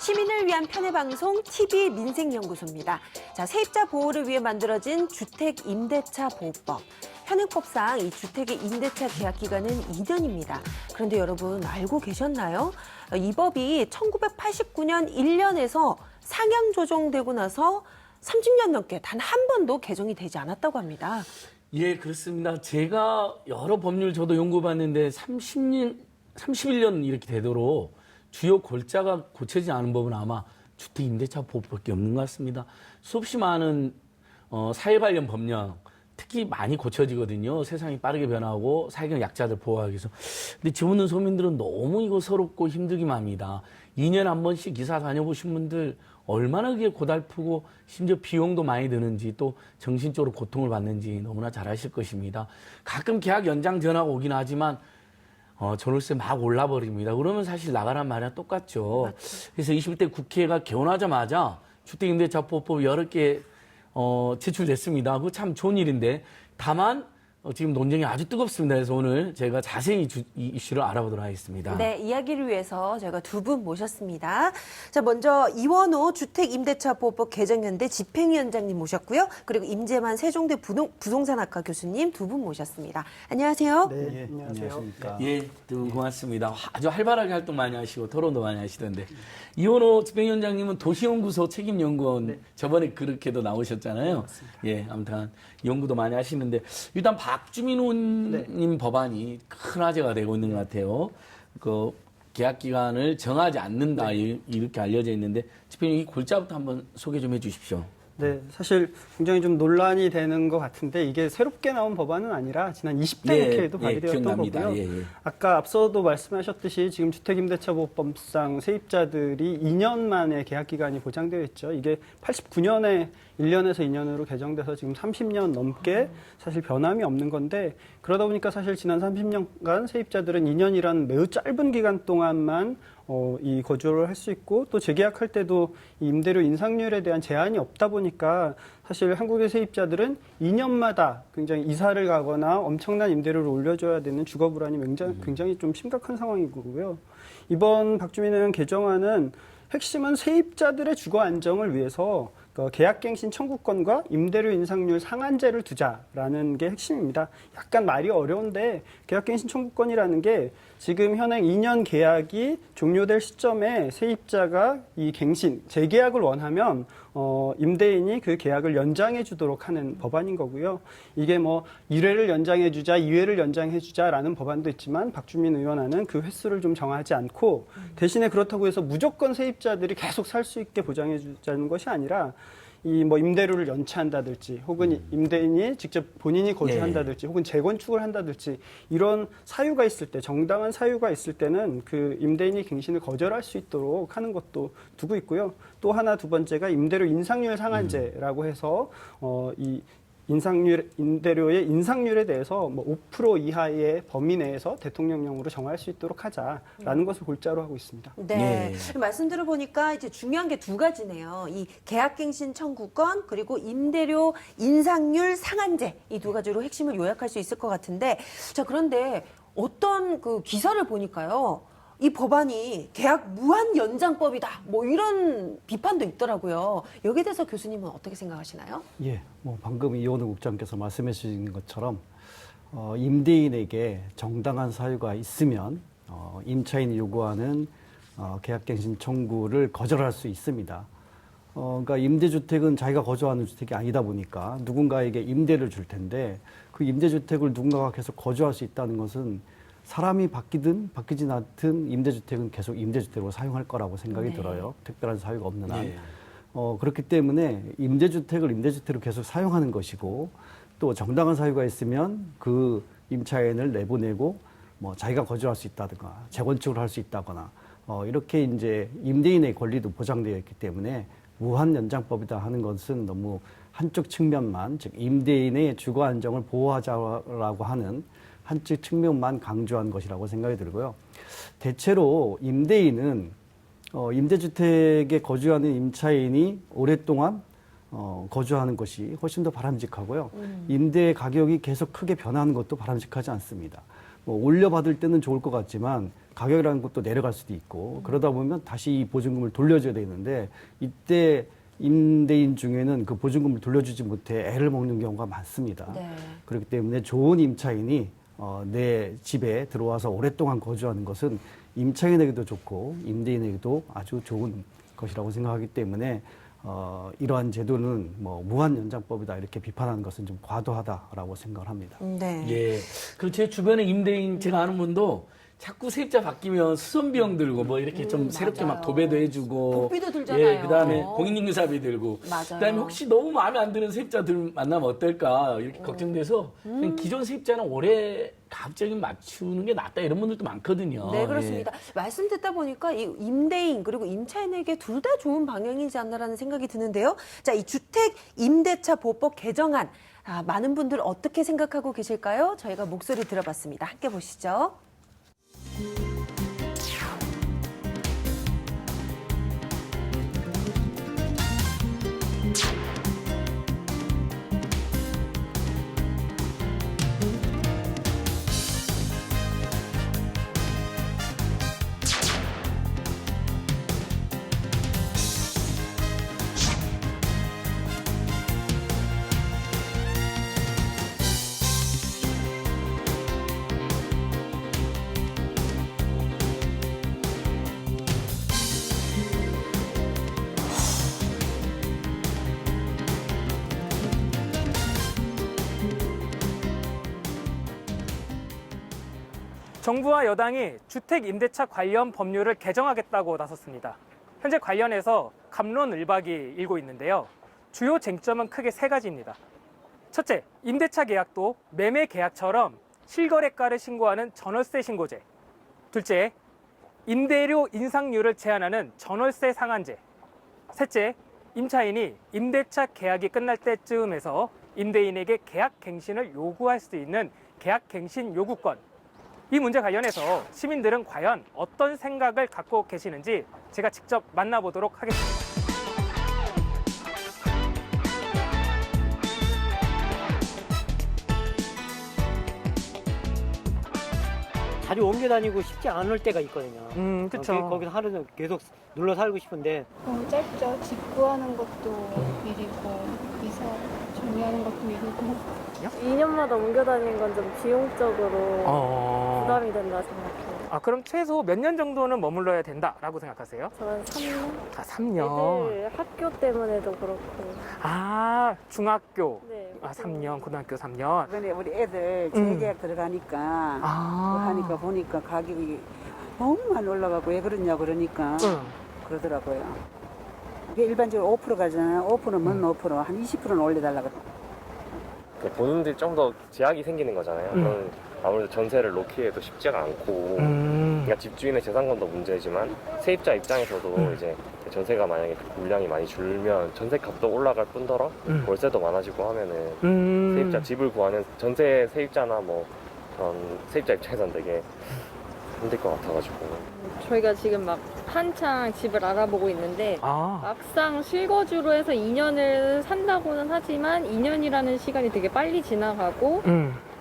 시민을 위한 편의 방송 TV 민생연구소입니다. 자, 세입자 보호를 위해 만들어진 주택 임대차 보호법. 현행법상 이 주택의 임대차 계약 기간은 2년입니다. 그런데 여러분 알고 계셨나요? 이 법이 1989년 1년에서 상향 조정되고 나서 30년 넘게 단 한 번도 개정이 되지 않았다고 합니다. 예, 그렇습니다. 제가 여러 법률 저도 연구해봤는데 31년 이렇게 되도록 주요 골자가 고쳐지지 않은 법은 아마 주택임대차 보호법밖에 없는 것 같습니다. 수없이 많은 사회 관련 법령, 특히 많이 고쳐지거든요. 세상이 빠르게 변하고 사회적 약자들 보호하기 위해서. 근데 집 없는 소민들은 너무 이거 서럽고 힘들기만 합니다. 2년에 한 번씩 기사 다녀보신 분들 얼마나 그게 고달프고 심지어 비용도 많이 드는지 또 정신적으로 고통을 받는지 너무나 잘 아실 것입니다. 가끔 계약 연장 전화가 오긴 하지만 전월세 막 올라버립니다. 그러면 사실 나가란 말이랑 똑같죠. 맞죠. 그래서 21대 국회가 개원하자마자 주택임대차보호법 여러 개 제출됐습니다. 그거 참 좋은 일인데 다만 지금 논쟁이 아주 뜨겁습니다. 그래서 오늘 제가 자세히 이 이슈를 알아보도록 하겠습니다. 네, 이야기를 위해서 저희가 두 분 모셨습니다. 자, 먼저 이원호 주택임대차보호법 개정연대 집행위원장님 모셨고요. 그리고 임재만 세종대 부동산학과 교수님 두 분 모셨습니다. 안녕하세요. 네, 안녕하십니까. 예, 두 분 고맙습니다. 아주 활발하게 활동 많이 하시고 토론도 많이 하시던데 이원호 집행위원장님은 도시연구소 책임연구원 저번에 그렇게도 나오셨잖아요. 예, 아무튼 연구도 많이 하시는데 일단 박주민 의원님 법안이 큰 화제가 되고 있는 것 같아요. 그 계약 기간을 정하지 않는다 이렇게 알려져 있는데 집행위원 이 골자부터 한번 소개 좀 해주십시오. 네, 사실 굉장히 좀 논란이 되는 것 같은데 이게 새롭게 나온 법안은 아니라 지난 20대 국회에도 발의되었던 기억납니다. 거고요. 예. 아까 앞서도 말씀하셨듯이 지금 주택임대차보호법상 세입자들이 2년 만에 계약 기간이 보장되어 있죠. 이게 89년에 1년에서 2년으로 개정돼서 지금 30년 넘게 사실 변함이 없는 건데 그러다 보니까 사실 지난 30년간 세입자들은 2년이란 매우 짧은 기간 동안만 이 거주를 할 수 있고 또 재계약할 때도 이 임대료 인상률에 대한 제한이 없다 보니까 사실 한국의 세입자들은 2년마다 굉장히 이사를 가거나 엄청난 임대료를 올려줘야 되는 주거 불안이 굉장히 좀 심각한 상황이고요. 이번 박주민 의원 개정안은 핵심은 세입자들의 주거 안정을 위해서 계약갱신 청구권과 임대료 인상률 상한제를 두자라는 게 핵심입니다. 약간 말이 어려운데 계약갱신 청구권이라는 게 지금 현행 2년 계약이 종료될 시점에 세입자가 이 갱신, 재계약을 원하면 임대인이 그 계약을 연장해 주도록 하는 법안인 거고요. 이게 뭐 1회를 연장해 주자, 2회를 연장해 주자라는 법안도 있지만 박주민 의원안은 그 횟수를 좀 정하지 않고 대신에 그렇다고 해서 무조건 세입자들이 계속 살 수 있게 보장해 주자는 것이 아니라 이 뭐 임대료를 연체한다든지 혹은 임대인이 직접 본인이 거주한다든지 혹은 재건축을 한다든지 이런 사유가 있을 때 정당한 사유가 있을 때는 그 임대인이 갱신을 거절할 수 있도록 하는 것도 두고 있고요. 또 하나 두 번째가 임대료 인상률 상한제라고 해서 이 임대료의 인상률에 대해서 뭐 5% 이하의 범위 내에서 대통령령으로 정할 수 있도록 하자라는 것을 골자로 하고 있습니다. 네. 말씀 들어보니까 이제 중요한 게 두 가지네요. 이 계약갱신 청구권 그리고 임대료 인상률 상한제 이 두 가지로 핵심을 요약할 수 있을 것 같은데 자, 그런데 어떤 그 기사를 보니까요. 이 법안이 계약 무한 연장법이다. 뭐 이런 비판도 있더라고요. 여기에 대해서 교수님은 어떻게 생각하시나요? 예, 뭐 방금 이원우 국장께서 말씀해 주신 것처럼 임대인에게 정당한 사유가 있으면 임차인이 요구하는 계약갱신 청구를 거절할 수 있습니다. 그러니까 임대주택은 자기가 거주하는 주택이 아니다 보니까 누군가에게 임대를 줄 텐데 그 임대주택을 누군가가 계속 거주할 수 있다는 것은 사람이 바뀌든 바뀌지 않든 임대주택은 계속 임대주택으로 사용할 거라고 생각이 들어요. 특별한 사유가 없는 한. 그렇기 때문에 임대주택을 임대주택으로 계속 사용하는 것이고 또 정당한 사유가 있으면 그 임차인을 내보내고 뭐 자기가 거주할 수 있다든가 재건축을 할 수 있다거나 이렇게 이제 임대인의 권리도 보장되어 있기 때문에 무한 연장법이다 하는 것은 너무 한쪽 측면만 즉 임대인의 주거 안정을 보호하자라고 하는 한쪽 측면만 강조한 것이라고 생각이 들고요. 대체로 임대인은 임대주택에 거주하는 임차인이 오랫동안 거주하는 것이 훨씬 더 바람직하고요. 임대 가격이 계속 크게 변하는 것도 바람직하지 않습니다. 뭐 올려받을 때는 좋을 것 같지만 가격이라는 것도 내려갈 수도 있고 그러다 보면 다시 이 보증금을 돌려줘야 되는데 이때 임대인 중에는 그 보증금을 돌려주지 못해 애를 먹는 경우가 많습니다. 네. 그렇기 때문에 좋은 임차인이 내 집에 들어와서 오랫동안 거주하는 것은 임차인에게도 좋고 임대인에게도 아주 좋은 것이라고 생각하기 때문에 이러한 제도는 뭐 무한 연장법이다 이렇게 비판하는 것은 좀 과도하다라고 생각을 합니다. 네. 예. 그 제 주변에 임대인 제가 아는 분도 자꾸 세입자 바뀌면 수선 비용 들고 뭐 이렇게 좀 새롭게 막 맞아요. 도배도 해주고 복비도 들잖아요. 예, 그다음에 공인중개사비 들고 맞아요. 그다음에 혹시 너무 마음에 안 드는 세입자들 만나면 어떨까 이렇게 걱정돼서 그냥 기존 세입자는 오래 가급적이면 맞추는 게 낫다 이런 분들도 많거든요. 네, 그렇습니다. 말씀 듣다 보니까 이 임대인 그리고 임차인에게 둘 다 좋은 방향이지 않나라는 생각이 드는데요. 자, 이 주택 임대차 보호법 개정안 많은 분들 어떻게 생각하고 계실까요? 저희가 목소리 들어봤습니다. 함께 보시죠. 정부와 여당이 주택 임대차 관련 법률을 개정하겠다고 나섰습니다. 현재 관련해서 갑론을박이 일고 있는데요. 주요 쟁점은 크게 세 가지입니다. 첫째, 임대차 계약도 매매 계약처럼 실거래가를 신고하는 전월세 신고제. 둘째, 임대료 인상률을 제한하는 전월세 상한제. 셋째, 임차인이 임대차 계약이 끝날 때쯤에서 임대인에게 계약 갱신을 요구할 수 있는 계약 갱신 요구권. 이 문제 관련해서 시민들은 과연 어떤 생각을 갖고 계시는지 제가 직접 만나보도록 하겠습니다. 자주 옮겨 다니고 싶지 않을 때가 있거든요. 그쵸. 거기서 하루 계속 눌러 살고 싶은데 짧죠. 집 구하는 것도 일이고 이사 정리하는 것도 일이고 2년마다 옮겨 다니는 건 좀 비용적으로 부담이 된다 생각해요. 그럼 최소 몇 년 정도는 머물러야 된다라고 생각하세요? 저는 3년? 3년. 애들 학교 때문에도 그렇고. 중학교. 네. 3년, 고등학교 3년. 이번에 우리 애들 재계약 들어가니까 하니까 보니까 가격이 너무 많이 올라가고 왜 그러냐 그러니까 그러더라고요. 이게 일반적으로 5% 가잖아요. 5%면 5%, 한 20%는 올려달라고. 보는 데 좀 더 제약이 생기는 거잖아요. 그럼 아무래도 전세를 놓기에도 쉽지가 않고 그러니까 집주인의 재산권도 문제지만 세입자 입장에서도 이제 전세가 만약에 물량이 많이 줄면 전세값도 올라갈 뿐더러 월세도 많아지고 하면은 세입자 집을 구하는 전세 세입자나 뭐 그런 세입자 입장에서는 되게 힘들 것 같아가지고 저희가 지금 막 한창 집을 알아보고 있는데 막상 실거주로 해서 2년을 산다고는 하지만 2년이라는 시간이 되게 빨리 지나가고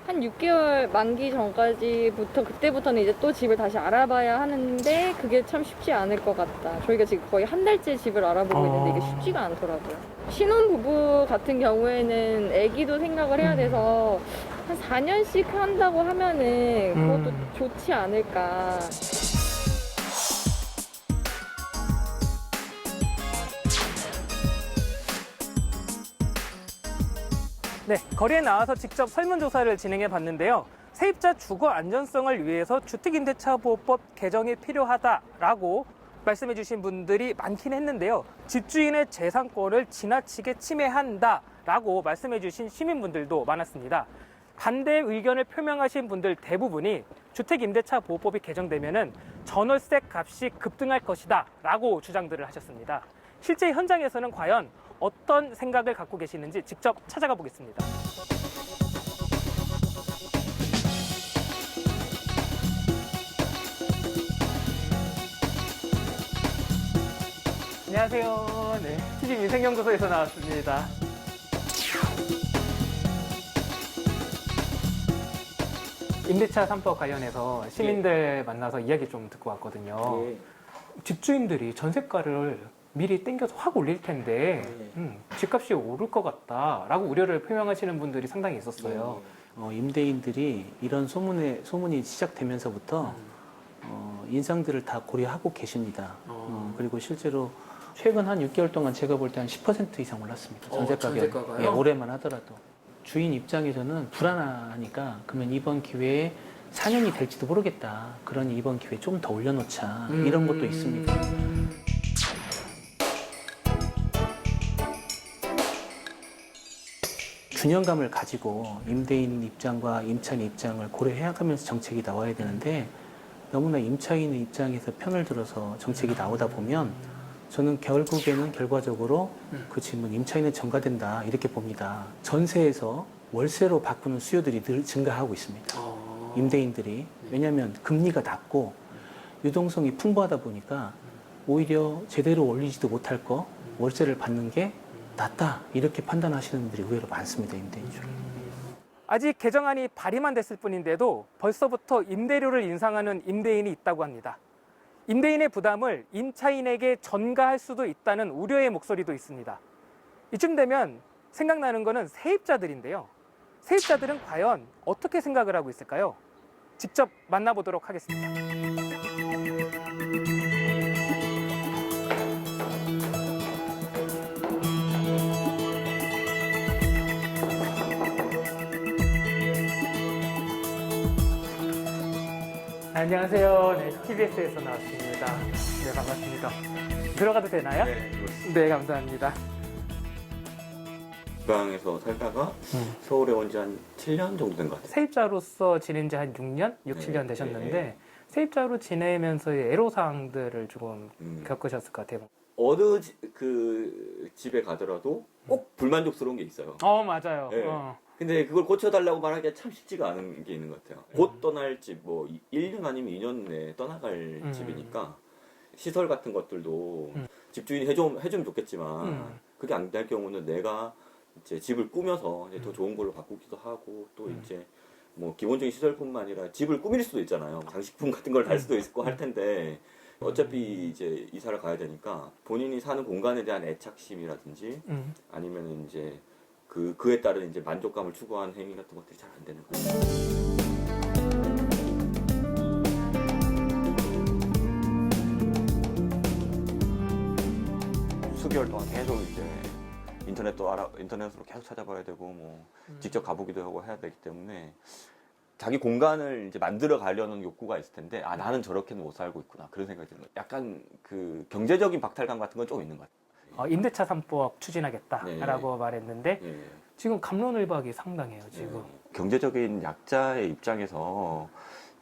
한 6개월 만기 전까지부터 그때부터는 이제 또 집을 다시 알아봐야 하는데 그게 참 쉽지 않을 것 같다. 저희가 지금 거의 한 달째 집을 알아보고 있는데 이게 쉽지가 않더라고요. 신혼부부 같은 경우에는 아기도 생각을 해야 돼서 한 4년씩 한다고 하면은 그것도 좋지 않을까. 네, 거리에 나와서 직접 설문조사를 진행해 봤는데요. 세입자 주거 안전성을 위해서 주택임대차보호법 개정이 필요하다라고 말씀해 주신 분들이 많긴 했는데요. 집주인의 재산권을 지나치게 침해한다라고 말씀해 주신 시민분들도 많았습니다. 반대 의견을 표명하신 분들 대부분이 주택임대차보호법이 개정되면은 전월세 값이 급등할 것이다 라고 주장들을 하셨습니다. 실제 현장에서는 과연 어떤 생각을 갖고 계시는지 직접 찾아가 보겠습니다. 안녕하세요. 네, TV민생연구소에서 나왔습니다. 임대차 3법 관련해서 시민들 만나서 이야기 좀 듣고 왔거든요. 집주인들이 전세가를 미리 땡겨서 확 올릴 텐데 집값이 오를 것 같다라고 우려를 표명하시는 분들이 상당히 있었어요. 임대인들이 이런 소문이 시작되면서부터 인상들을 다 고려하고 계십니다. 그리고 실제로 최근 한 6개월 동안 제가 볼 때 한 10% 이상 올랐습니다. 전세 가격. 전세가가요? 예, 올해만 하더라도. 주인 입장에서는 불안하니까 그러면 이번 기회에 4년이 될지도 모르겠다. 그러니 이번 기회에 좀 더 올려놓자. 이런 것도 있습니다. 균형감을 가지고 임대인 입장과 임차인 입장을 고려해가면서 정책이 나와야 되는데 너무나 임차인의 입장에서 편을 들어서 정책이 나오다 보면 저는 결국에는 결과적으로 그 질문 임차인은 전가된다 이렇게 봅니다. 전세에서 월세로 바꾸는 수요들이 늘 증가하고 있습니다. 임대인들이. 왜냐하면 금리가 낮고 유동성이 풍부하다 보니까 오히려 제대로 올리지도 못할 거 월세를 받는 게 낫다 이렇게 판단하시는 분들이 의외로 많습니다. 임대인 중에. 아직 개정안이 발의만 됐을 뿐인데도 벌써부터 임대료를 인상하는 임대인이 있다고 합니다. 임대인의 부담을 임차인에게 전가할 수도 있다는 우려의 목소리도 있습니다. 이쯤 되면 생각나는 거는 세입자들인데요. 세입자들은 과연 어떻게 생각을 하고 있을까요? 직접 만나보도록 하겠습니다. 안녕하세요. 네, TBS에서 나왔습니다. 네, 반갑습니다. 들어가도 되나요? 네, 감사합니다. 지방에서 살다가 서울에 온 지 한 7년 정도 된 것 같아요. 세입자로서 지낸 지 한 6년? 6, 7년 되셨는데 세입자로 지내면서의 애로사항들을 조금 겪으셨을 것 같아요. 어느 그 집에 가더라도 꼭 불만족스러운 게 있어요. 맞아요. 네. 근데 그걸 고쳐달라고 말하기가 참 쉽지가 않은 게 있는 것 같아요. 곧 떠날 집, 뭐 1년 아니면 2년 내에 떠나갈 집이니까 시설 같은 것들도 집주인이 해주면 좋겠지만 그게 안 될 경우는 내가 이제 집을 꾸며서 이제 더 좋은 걸로 바꾸기도 하고 또 이제 뭐 기본적인 시설뿐만 아니라 집을 꾸밀 수도 있잖아요. 장식품 같은 걸 달 수도 있고 할 텐데 어차피 이제 이사를 가야 되니까 본인이 사는 공간에 대한 애착심이라든지 아니면 이제 그에 따른 이제 만족감을 추구하는 행위 같은 것들이 잘 안 되는 거예요. 수개월 동안 계속 이제 인터넷으로 계속 찾아봐야 되고 뭐 직접 가보기도 하고 해야 되기 때문에 자기 공간을 이제 만들어 가려는 욕구가 있을 텐데 나는 저렇게는 못 살고 있구나 그런 생각이 드는 거예요. 약간 그 경제적인 박탈감 같은 건 좀 있는 것 같아요. 임대차 3법 추진하겠다라고 말했는데 지금 갑론을박이 상당해요. 지금 경제적인 약자의 입장에서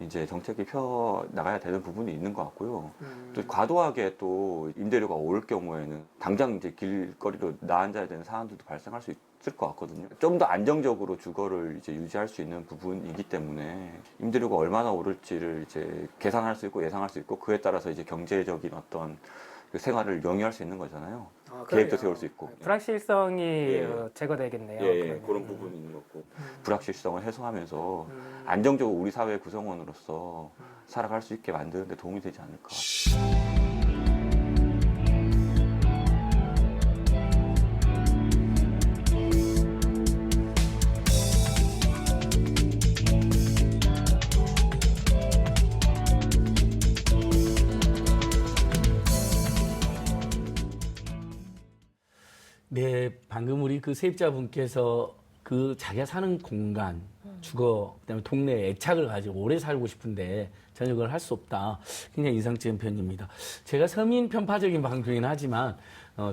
이제 정책이 펴 나가야 되는 부분이 있는 것 같고요. 또 과도하게 또 임대료가 오를 경우에는 당장 이제 길거리로 나앉아야 되는 상황들도 발생할 수 있을 것 같거든요. 좀 더 안정적으로 주거를 이제 유지할 수 있는 부분이기 때문에 임대료가 얼마나 오를지를 이제 계산할 수 있고 예상할 수 있고 그에 따라서 이제 경제적인 어떤 그 생활을 영위할 수 있는 거잖아요. 계획도 세울 수 있고. 불확실성이 제거되겠네요. 그런 부분이 있는 거고 불확실성을 해소하면서 안정적으로 우리 사회 구성원으로서 살아갈 수 있게 만드는 데 도움이 되지 않을까. 네, 방금 우리 그 세입자분께서 그 자기가 사는 공간, 주거, 그다음에 동네에 애착을 가지고 오래 살고 싶은데 전혀 그걸 할 수 없다. 굉장히 인상적인 표현입니다. 제가 서민 편파적인 방송이긴 하지만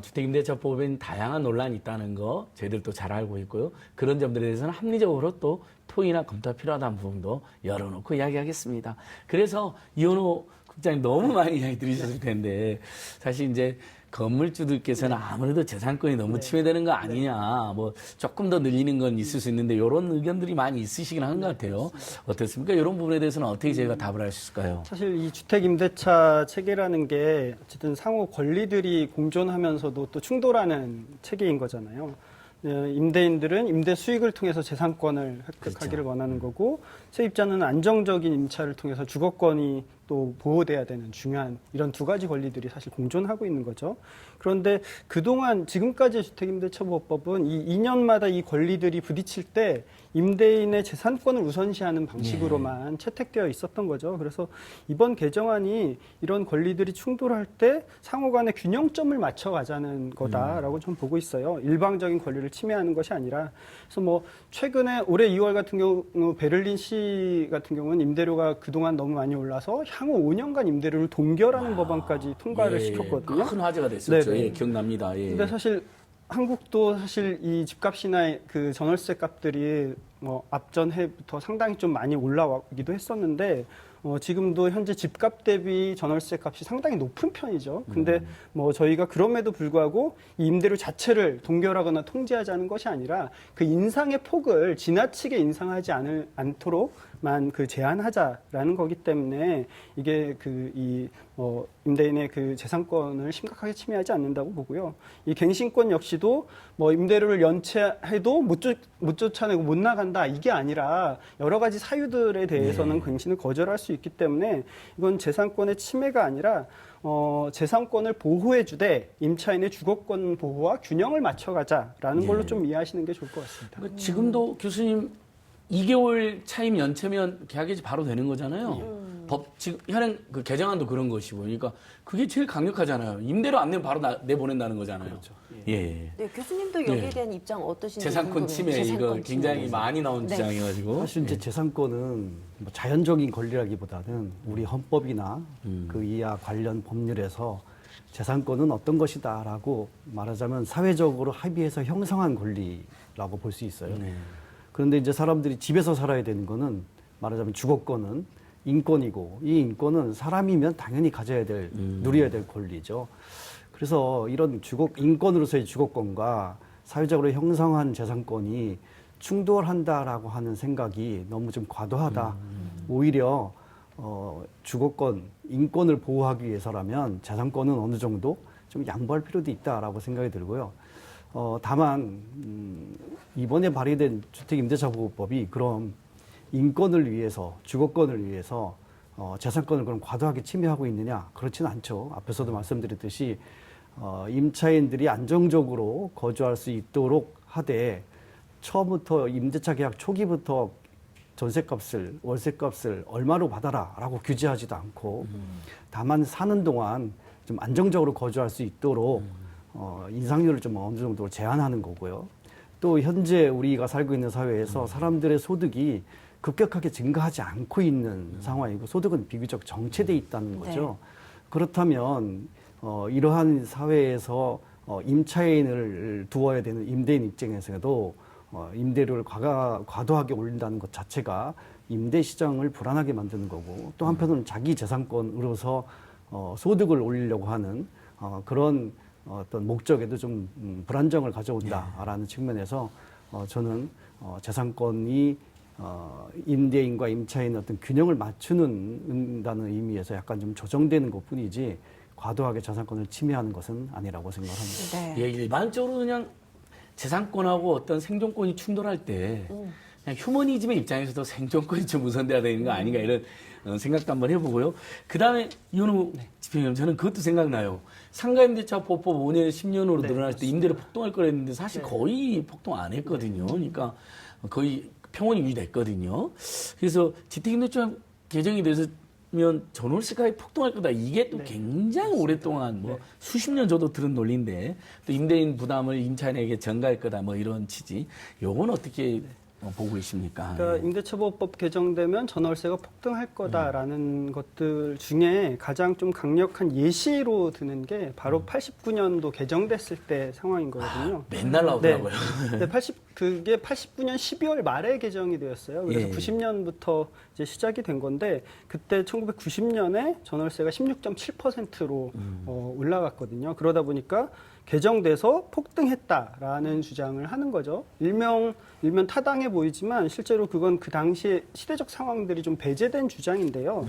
주택임대차법엔 다양한 논란이 있다는 거 저희들도 잘 알고 있고요. 그런 점들에 대해서는 합리적으로 또 토의나 검토가 필요하다는 부분도 열어놓고 이야기하겠습니다. 그래서 이현호 국장님 너무 많이 이야기 들으셨을 텐데 사실 이제 건물주들께서는 아무래도 재산권이 너무 침해되는 거 아니냐, 뭐 조금 더 늘리는 건 있을 수 있는데 이런 의견들이 많이 있으시긴 한 것 같아요. 어떻습니까? 이런 부분에 대해서는 어떻게 저희가 답을 할 수 있을까요? 사실 이 주택 임대차 체계라는 게 어쨌든 상호 권리들이 공존하면서도 또 충돌하는 체계인 거잖아요. 임대인들은 임대 수익을 통해서 재산권을 획득하기를 원하는 거고 세입자는 안정적인 임차를 통해서 주거권이 또 보호돼야 되는 중요한 이런 두 가지 권리들이 사실 공존하고 있는 거죠. 그런데 그동안 지금까지의 주택임대차보호법은 이 2년마다 이 권리들이 부딪힐 때 임대인의 재산권을 우선시하는 방식으로만 채택되어 있었던 거죠. 그래서 이번 개정안이 이런 권리들이 충돌할 때 상호 간의 균형점을 맞춰가자는 거다라고 좀 보고 있어요. 일방적인 권리를 침해하는 것이 아니라. 그래서 뭐 최근에 올해 2월 같은 경우 베를린시 같은 경우는 임대료가 그동안 너무 많이 올라서 향후 5년간 임대료를 동결하는 법안까지 통과를 시켰거든요. 큰 화제가 됐었죠. 네네. 예, 기억납니다. 예. 근데 사실 한국도 사실 이 집값이나 그 전월세 값들이 뭐 앞전 해부터 상당히 좀 많이 올라오기도 했었는데 지금도 현재 집값 대비 전월세 값이 상당히 높은 편이죠. 근데 뭐 저희가 그럼에도 불구하고 이 임대료 자체를 동결하거나 통제하자는 것이 아니라 그 인상의 폭을 지나치게 인상하지 않도록만 그 제한하자라는 거기 때문에 이게 임대인의 그 재산권을 심각하게 침해하지 않는다고 보고요. 이 갱신권 역시도 뭐 임대료를 연체해도 못 쫓아내고 못 나간다 이게 아니라 여러 가지 사유들에 대해서는 갱신을 거절할 수 있기 때문에 이건 재산권의 침해가 아니라 재산권을 보호해주되 임차인의 주거권 보호와 균형을 맞춰가자라는 걸로 좀 이해하시는 게 좋을 것 같습니다. 그러니까 지금도 교수님 2개월 차임 연체면 계약이지 바로 되는 거잖아요. 지금 현행 그 개정안도 그런 것이고, 그러니까 그게 제일 강력하잖아요. 임대료 안 내면 바로 내보낸다는 거잖아요. 그렇죠. 예. 네, 교수님도 여기에 대한 입장 어떠신지 재산권 침해 이거 굉장히 많이 나온 네. 주장이가지고. 사실 이제 재산권은 뭐 자연적인 권리라기보다는 우리 헌법이나 그 이하 관련 법률에서 재산권은 어떤 것이다라고 말하자면 사회적으로 합의해서 형성한 권리라고 볼 수 있어요. 그런데 이제 사람들이 집에서 살아야 되는 거는 말하자면 주거권은 인권이고 이 인권은 사람이면 당연히 가져야 될, 누려야 될 권리죠. 그래서 이런 인권으로서의 주거권과 사회적으로 형성한 재산권이 충돌한다라고 하는 생각이 너무 좀 과도하다. 오히려 주거권, 인권을 보호하기 위해서라면 재산권은 어느 정도 좀 양보할 필요도 있다라고 생각이 들고요. 다만 이번에 발의된 주택임대차보호법이 그럼 인권을 위해서, 주거권을 위해서 재산권을 그럼 과도하게 침해하고 있느냐? 그렇지는 않죠. 앞에서도 말씀드렸듯이 임차인들이 안정적으로 거주할 수 있도록 하되 처음부터 임대차 계약 초기부터 전세값을, 월세값을 얼마로 받아라라고 규제하지도 않고 다만 사는 동안 좀 안정적으로 거주할 수 있도록 인상률을 좀 어느 정도 제한하는 거고요. 또 현재 우리가 살고 있는 사회에서 사람들의 소득이 급격하게 증가하지 않고 있는 상황이고 소득은 비교적 정체돼 있다는 거죠. 그렇다면 이러한 사회에서 임차인을 두어야 되는 임대인 입장에서도 임대료를 과도하게 올린다는 것 자체가 임대 시장을 불안하게 만드는 거고 또 한편으로는 자기 재산권으로서 소득을 올리려고 하는 그런 어떤 목적에도 좀 불안정을 가져온다라는 측면에서 저는 재산권이 임대인과 임차인의 어떤 균형을 맞추는다는 의미에서 약간 좀 조정되는 것뿐이지 과도하게 재산권을 침해하는 것은 아니라고 생각합니다. 네. 예, 일반적으로 그냥 재산권하고 어떤 생존권이 충돌할 때 그냥 휴머니즘의 입장에서도 생존권이 좀 우선돼야 되는 거 아닌가 이런 생각도 한번 해보고요. 그 다음에 이현우 집행위원 저는 그것도 생각나요. 상가임대차 보호법 5년에서 10년으로 늘어날 때 임대료 폭등할 거랬는데 사실 거의 폭등 안 했거든요. 그러니까 거의 평온이 유지됐거든요. 그래서 주택임대차 개정이 되면 전월세가에 폭등할 거다. 이게 또 굉장히 오랫동안 뭐 수십 년 저도 들은 논리인데 또 임대인 부담을 임차인에게 전가할 거다. 뭐 이런 취지. 요건 어떻게 보고 계십니까? 그러니까 임대차보호법 개정되면 전월세가 폭등할 거다라는 것들 중에 가장 좀 강력한 예시로 드는 게 바로 89년도 개정됐을 때 상황인 거거든요. 맨날 나오더라고요. 네. 그게 89년 12월 말에 개정이 되었어요. 그래서 90년부터 이제 시작이 된 건데 그때 1990년에 전월세가 16.7%로 올라갔거든요. 그러다 보니까 개정돼서 폭등했다라는 주장을 하는 거죠. 일면 타당해 보이지만 실제로 그건 그 당시의 시대적 상황들이 좀 배제된 주장인데요.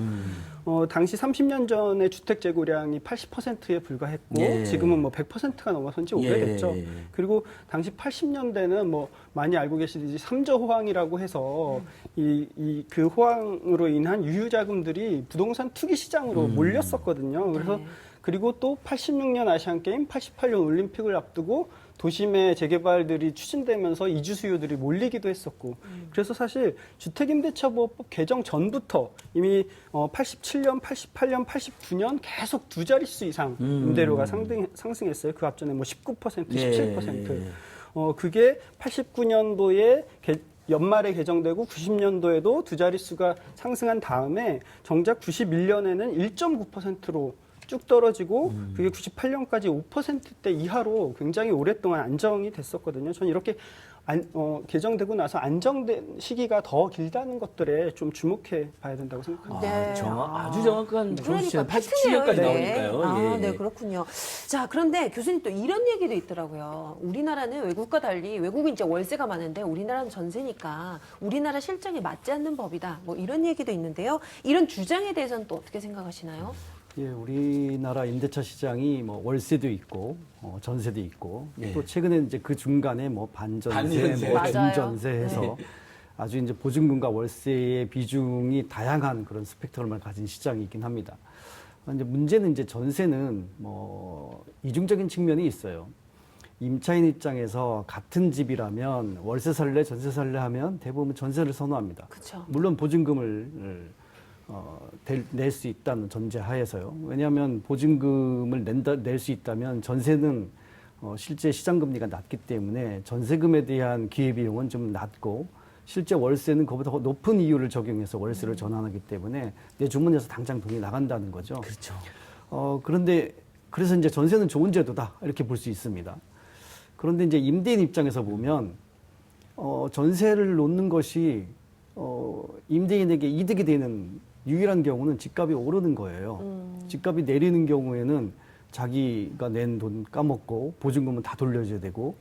당시 30년 전에 주택 재고량이 80%에 불과했고 예. 지금은 뭐 100%가 넘어선 지 오래됐죠. 예. 그리고 당시 80년대는 뭐 많이 알고 계시듯이 삼저 호황이라고 해서 그 호황으로 인한 유휴자금들이 부동산 투기 시장으로 몰렸었거든요. 그래서 그리고 또 86년 아시안게임, 88년 올림픽을 앞두고 도심의 재개발들이 추진되면서 이주 수요들이 몰리기도 했었고 그래서 사실 주택임대차보호법 개정 전부터 이미 87년, 88년, 89년 계속 두 자릿수 이상 임대료가 상승했어요. 그 앞전에 뭐 19%, 17%. 그게 89년도에 연말에 개정되고 90년도에도 두 자릿수가 상승한 다음에 정작 91년에는 1.9%로 쭉 떨어지고 그게 98년까지 5%대 이하로 굉장히 오랫동안 안정이 됐었거든요. 저는 이렇게 개정되고 나서 안정된 시기가 더 길다는 것들에 좀 주목해 봐야 된다고 생각합니다. 네. 아주 정확한 그러니까 87년까지 네. 나오니까요. 아, 예. 네, 그렇군요. 자, 그런데 교수님 또 이런 얘기도 있더라고요. 우리나라는 외국과 달리 외국은 이제 월세가 많은데 우리나라는 전세니까 우리나라 실정에 맞지 않는 법이다. 뭐 이런 얘기도 있는데요. 이런 주장에 대해서는 또 어떻게 생각하시나요? 예, 우리나라 임대차 시장이 뭐 월세도 있고 전세도 있고 예. 또 최근에 이제 그 중간에 뭐 반전세, 반전세. 뭐 맞아요. 중전세 해서 아주 이제 보증금과 월세의 비중이 다양한 그런 스펙트럼을 가진 시장이 있긴 합니다. 이제 문제는 이제 전세는 뭐 이중적인 측면이 있어요. 임차인 입장에서 같은 집이라면 월세 살래, 전세 살래 하면 대부분 전세를 선호합니다. 그렇죠. 물론 보증금을 낼 수 있다는 전제하에서요. 왜냐하면 보증금을 낼 수 있다면 전세는 실제 시장금리가 낮기 때문에 전세금에 대한 기회비용은 좀 낮고 실제 월세는 그보다 높은 이율을 적용해서 월세를 전환하기 때문에 내 주머니에서 당장 돈이 나간다는 거죠. 그렇죠. 그런데 그래서 이제 전세는 좋은 제도다 이렇게 볼 수 있습니다. 그런데 이제 임대인 입장에서 보면 전세를 놓는 것이 임대인에게 이득이 되는 유일한 경우는 집값이 오르는 거예요. 집값이 내리는 경우에는 자기가 낸 돈 까먹고 보증금은 다 돌려줘야 되고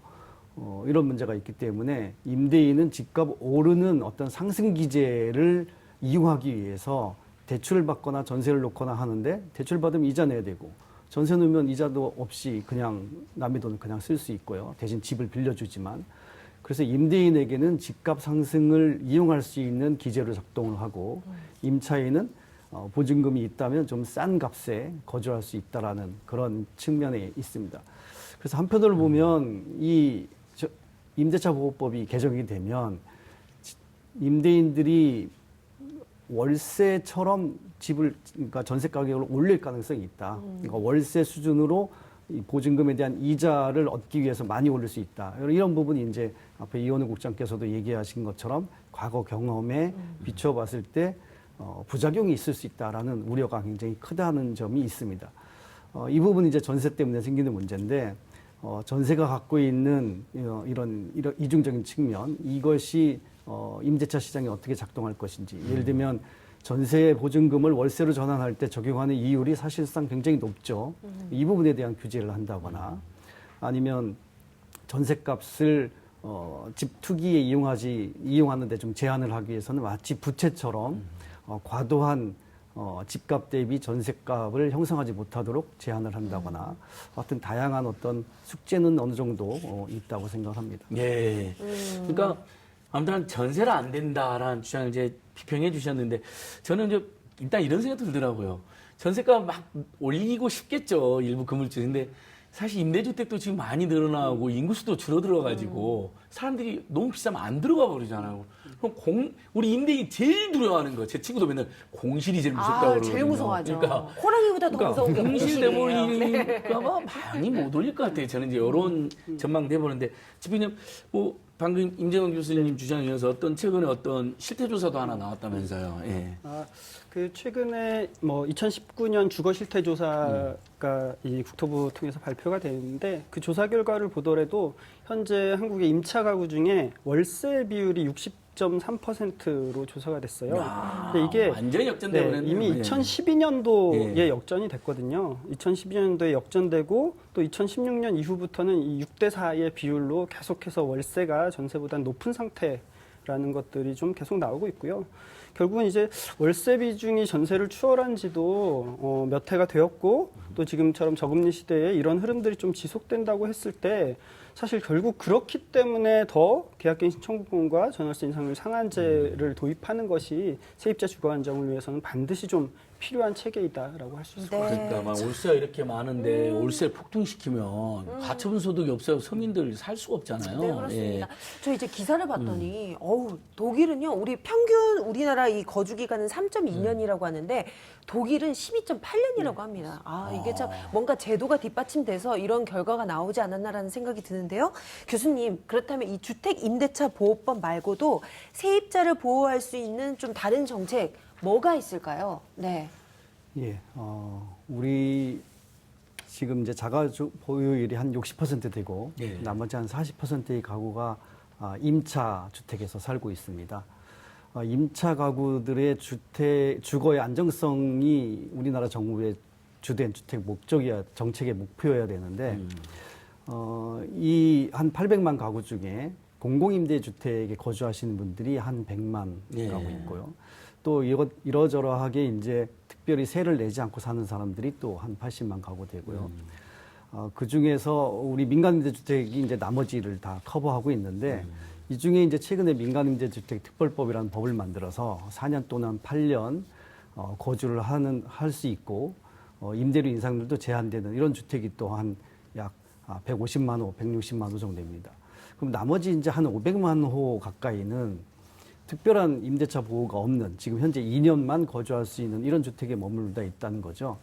이런 문제가 있기 때문에 임대인은 집값 오르는 어떤 상승 기제를 이용하기 위해서 대출을 받거나 전세를 놓거나 하는데 대출 받으면 이자 내야 되고 전세 놓으면 이자도 없이 그냥 남의 돈을 그냥 쓸 수 있고요. 대신 집을 빌려주지만 그래서 임대인에게는 집값 상승을 이용할 수 있는 기제로 작동을 하고 임차인은 보증금이 있다면 좀 싼 값에 거주할 수 있다라는 그런 측면에 있습니다. 그래서 한편으로 보면 이 임대차 보호법이 개정이 되면 임대인들이 월세처럼 그러니까 전세 가격을 올릴 가능성이 있다. 그러니까 월세 수준으로 이 보증금에 대한 이자를 얻기 위해서 많이 올릴 수 있다. 이런 부분이 이제 앞에 이원우 국장께서도 얘기하신 것처럼 과거 경험에 비춰봤을 때 부작용이 있을 수 있다라는 우려가 굉장히 크다는 점이 있습니다. 이 부분이 이제 전세 때문에 생기는 문제인데 전세가 갖고 있는 이런 이중적인 측면 이것이 임대차 시장이 어떻게 작동할 것인지 예를 들면 전세 보증금을 월세로 전환할 때 적용하는 이율이 사실상 굉장히 높죠. 이 부분에 대한 규제를 한다거나 아니면 전세값을 집 투기에 이용하는 데 좀 제한을 하기 위해서는 마치 부채처럼 과도한 집값 대비 전세값을 형성하지 못하도록 제한을 한다거나 하여튼 다양한 어떤 숙제는 어느 정도 있다고 생각합니다. 예. 그러니까 아무튼 전세가 안 된다라는 주장을 이제 비평해 주셨는데 저는 이제 일단 이런 생각도 들더라고요. 전세가 막 올리고 싶겠죠. 일부 건물주. 근데 사실 임대주택도 지금 많이 늘어나고 인구수도 줄어들어가지고 사람들이 너무 비싸면 안 들어가 버리잖아요. 그럼 우리 임대인이 제일 두려워하는 거. 제 친구도 맨날 공실이 제일 무섭다고 그러거든요. 제일 무서워하죠. 그러니까 호랑이보다 더 무서운 게 공실 공실이에요. 내버리니까 많이 못 올릴 것 같아요. 저는 이제 이런 전망돼 보는데 집주님 뭐 방금 임정은 교수님 주장에 이어서 최근에 어떤 실태조사도 하나 나왔다면서요. 예. 그 최근에 뭐 2019년 주거 실태 조사가 이 국토부 통해서 발표가 되는데 그 조사 결과를 보더라도 현재 한국의 임차 가구 중에 월세 비율이 6.3%로 조사가 됐어요. 야, 근데 이게 완전히 역전되고 네, 이미 2012년도에 역전이 됐거든요. 2012년도에 역전되고 또 2016년 이후부터는 이 6대 4의 비율로 계속해서 월세가 전세보다 높은 상태라는 것들이 좀 계속 나오고 있고요. 결국은 이제 월세 비중이 전세를 추월한 지도 몇 해가 되었고 또 지금처럼 저금리 시대에 이런 흐름들이 좀 지속된다고 했을 때 사실 결국 그렇기 때문에 더 계약갱신 청구권과 전월세 인상률 상한제를 도입하는 것이 세입자 주거 안정을 위해서는 반드시 좀 필요한 체계이다라고 할 수 있을 것 같습니다. 그러니까 막 월세가 이렇게 많은데 월세 폭등시키면 가처분 소득이 없어요. 서민들 살 수가 없잖아요. 네, 그렇습니다. 예. 저 이제 기사를 봤더니 독일은요. 우리 평균 우리나라 이 거주 기간은 3.2년이라고 하는데 독일은 12.8년이라고 합니다. 이게 참 뭔가 제도가 뒷받침돼서 이런 결과가 나오지 않았나라는 생각이 드는데요. 교수님, 그렇다면 이 주택 임대차 보호법 말고도 세입자를 보호할 수 있는 좀 다른 정책 뭐가 있을까요? 네. 예, 우리 지금 이제 자가 보유율이 한 60% 되고 예. 나머지 한 40%의 가구가 임차 주택에서 살고 있습니다. 임차 가구들의 주거의 안정성이 우리나라 정부의 주된 주택 목적이야 정책의 목표여야 되는데 이 한 800만 가구 중에 공공임대주택에 거주하시는 분들이 한 100만 가구 있고요. 또 이러저러하게 이제 특별히 세를 내지 않고 사는 사람들이 또 한 80만 가구 되고요. 그 중에서 우리 민간임대주택이 이제 나머지를 다 커버하고 있는데 이 중에 이제 최근에 민간임대주택 특별법이라는 법을 만들어서 4년 또는 8년 거주를 할 수 있고 임대료 인상률도 제한되는 이런 주택이 또 한 약 150만 호, 160만 호 정도 됩니다. 그럼 나머지 이제 한 500만 호 가까이는 특별한 임대차 보호가 없는 지금 현재 2년만 거주할 수 있는 이런 주택에 머물다 있다는 거죠.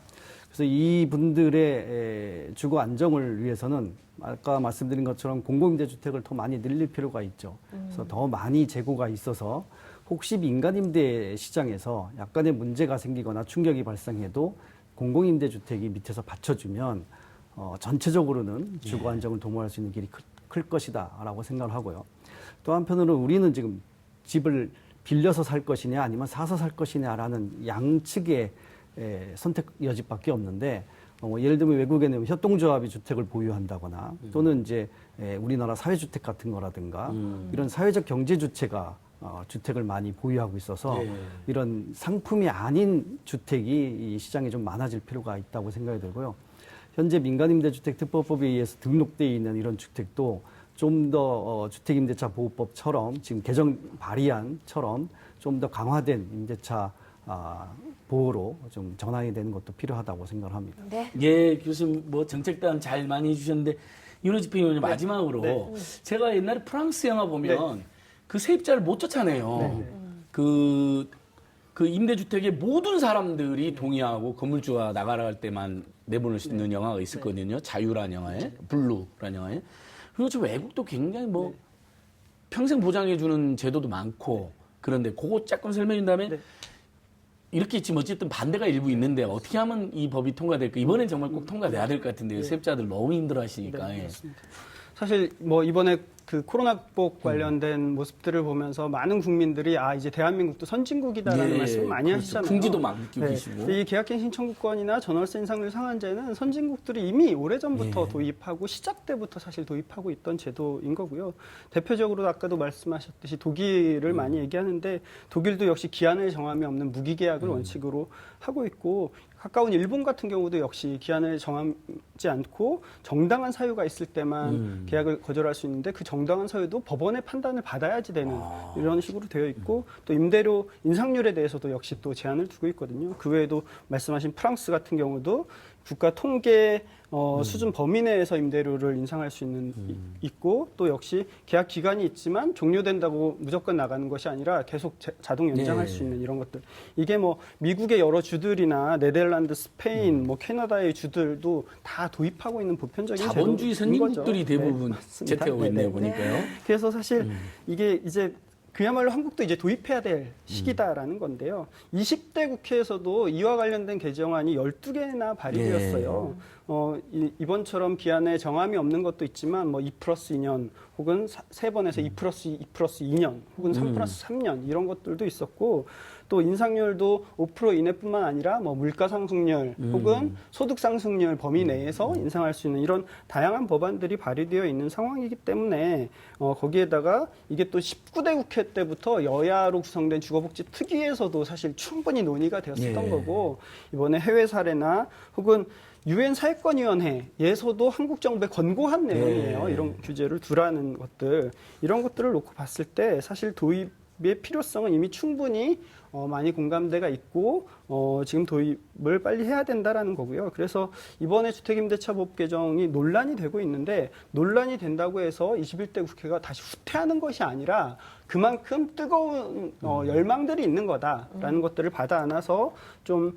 그래서 이분들의 주거 안정을 위해서는 아까 말씀드린 것처럼 공공임대주택을 더 많이 늘릴 필요가 있죠. 그래서 더 많이 재고가 있어서 혹시 민간임대 시장에서 약간의 문제가 생기거나 충격이 발생해도 공공임대주택이 밑에서 받쳐주면 전체적으로는 주거 안정을 도모할 수 있는 길이 클 것이다라고 생각을 하고요. 또 한편으로는 우리는 지금 집을 빌려서 살 것이냐 아니면 사서 살 것이냐라는 양측의 선택 여지밖에 없는데 예를 들면 외국에는 협동조합이 주택을 보유한다거나 또는 이제 우리나라 사회주택 같은 거라든가 이런 사회적 경제주체가 주택을 많이 보유하고 있어서 이런 상품이 아닌 주택이 이 시장에 좀 많아질 필요가 있다고 생각이 들고요. 현재 민간임대주택 특별법에 의해서 등록되어 있는 이런 주택도 좀 더 주택임대차 보호법처럼 지금 개정 발의안처럼 좀 더 강화된 임대차 보호로 좀 전환이 되는 것도 필요하다고 생각을 합니다. 네. 예, 교수님 뭐 정책단 잘 많이 해주셨는데 윤호집 집행위원님 마지막으로 제가 옛날에 프랑스 영화 보면 그 세입자를 못 쫓아내요. 그 임대주택의 모든 사람들이 동의하고 건물주가 나가라 할 때만 내보낼 수 있는 영화가 있었거든요. 자유란 영화에, 블루란 영화에. 그리고 지금 외국도 굉장히 뭐 평생 보장해주는 제도도 많고 그런데 그거 조금 설명해 준 다음에 이렇게 지금 어쨌든 반대가 일부 있는데 어떻게 하면 이 법이 통과될까? 이번엔 정말 꼭 통과돼야 될 것 같은데요. 세입자들 너무 힘들어 하시니까. 네, 그렇습니다. 사실 뭐 이번에 그 코로나 극복 관련된 모습들을 보면서 많은 국민들이 이제 대한민국도 선진국이다라는 말씀을 많이 하시잖아요. 긍지도 막 느끼고 계시고. 이 계약갱신 청구권이나 전월세 인상률 상한제는 선진국들이 이미 오래전부터 도입하고 시작 때부터 사실 도입하고 있던 제도인 거고요. 대표적으로 아까도 말씀하셨듯이 독일을 많이 얘기하는데 독일도 역시 기한을 정함이 없는 무기계약을 원칙으로 하고 있고 가까운 일본 같은 경우도 역시 기한을 정하지 않고 정당한 사유가 있을 때만 계약을 거절할 수 있는데 그 정당한 사유도 법원의 판단을 받아야지 되는 이런 식으로 되어 있고 또 임대료 인상률에 대해서도 역시 또 제한을 두고 있거든요. 그 외에도 말씀하신 프랑스 같은 경우도 국가 통계 수준 범위 내에서 임대료를 인상할 수 있고 또 역시 계약 기간이 있지만 종료된다고 무조건 나가는 것이 아니라 계속 자동 연장할 수 있는 이런 것들. 이게 뭐 미국의 여러 주들이나 네덜란드, 스페인, 뭐 캐나다의 주들도 다 도입하고 있는 보편적인 자본주의 제도인 거죠. 선진국들이 대부분 채택하고 있네요, 보니까요. 그래서 사실 이게 이제 그야말로 한국도 이제 도입해야 될 시기다라는 건데요. 20대 국회에서도 이와 관련된 개정안이 12개나 발의되었어요. 이번처럼 기한에 정함이 없는 것도 있지만 뭐 2+2년 혹은 3번에서 2+2+2년 혹은 3+3년 이런 것들도 있었고 또 인상률도 5% 이내뿐만 아니라 뭐 물가 상승률 혹은 소득 상승률 범위 내에서 인상할 수 있는 이런 다양한 법안들이 발의되어 있는 상황이기 때문에 거기에다가 이게 또 19대 국회 때부터 여야로 구성된 주거복지 특위에서도 사실 충분히 논의가 되었었던 거고 이번에 해외 사례나 혹은 유엔 사회권위원회에서도 한국 정부에 권고한 내용이에요. 이런 규제를 두라는 것들 이런 것들을 놓고 봤을 때 사실 도입의 필요성은 이미 충분히 많이 공감대가 있고 지금 도입을 빨리 해야 된다라는 거고요. 그래서 이번에 주택임대차법 개정이 논란이 되고 있는데 논란이 된다고 해서 21대 국회가 다시 후퇴하는 것이 아니라 그만큼 뜨거운 열망들이 있는 거다라는 것들을 받아 안아서 좀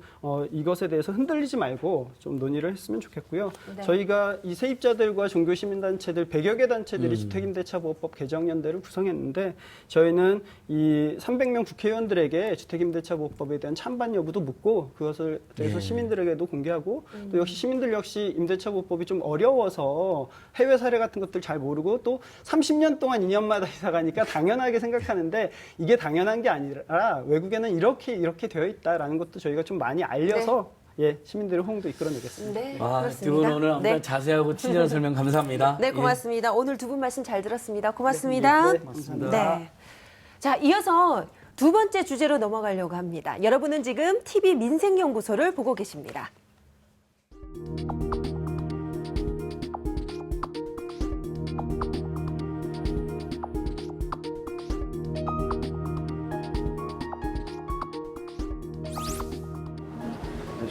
이것에 대해서 흔들리지 말고 좀 논의를 했으면 좋겠고요. 네. 저희가 이 세입자들과 종교시민단체들 100여 개 단체들이 주택임대차보호법 개정연대를 구성했는데 저희는 이 300명 국회의원들에게 주택임대차보호법에 대한 찬반 여부도 묻고 그것을 대해서 시민들에게도 공개하고 또 역시 시민들 역시 임대차보호법이 좀 어려워서 해외 사례 같은 것들 잘 모르고 또 30년 동안 2년마다 이사 가니까 당연하게 생각하는데 이게 당연한 게 아니라 외국에는 이렇게 되어 있다라는 것도 저희가 좀 많이 알려서 시민들의 호응도 이끌어내겠습니다. 네, 두 그렇습니다. 분 오늘 아무튼 자세하고 친절한 설명 감사합니다. 네, 고맙습니다. 오늘 두 분 말씀 잘 들었습니다. 고맙습니다. 네, 고맙습니다. 네. 자, 이어서 두 번째 주제로 넘어가려고 합니다. 여러분은 지금 TV 민생연구소를 보고 계십니다.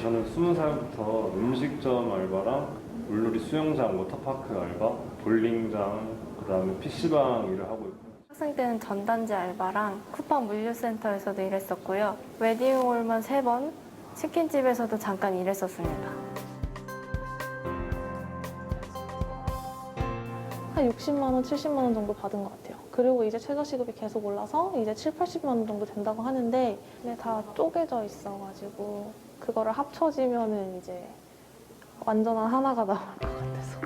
저는 20살부터 음식점 알바랑 물놀이 수영장, 워터파크 알바, 볼링장, 그다음에 PC방 일을 하고 있고 학생 때는 전단지 알바랑 쿠팡 물류센터에서도 일했었고요. 웨딩홀만 3번, 치킨집에서도 잠깐 일했었습니다. 한 60만 원, 70만 원 정도 받은 것 같아요. 그리고 이제 최저시급이 계속 올라서 이제 7, 80만 원 정도 된다고 하는데 다 쪼개져 있어가지고 그거를 합쳐지면은 이제 완전한 하나가 나올 것 같아서.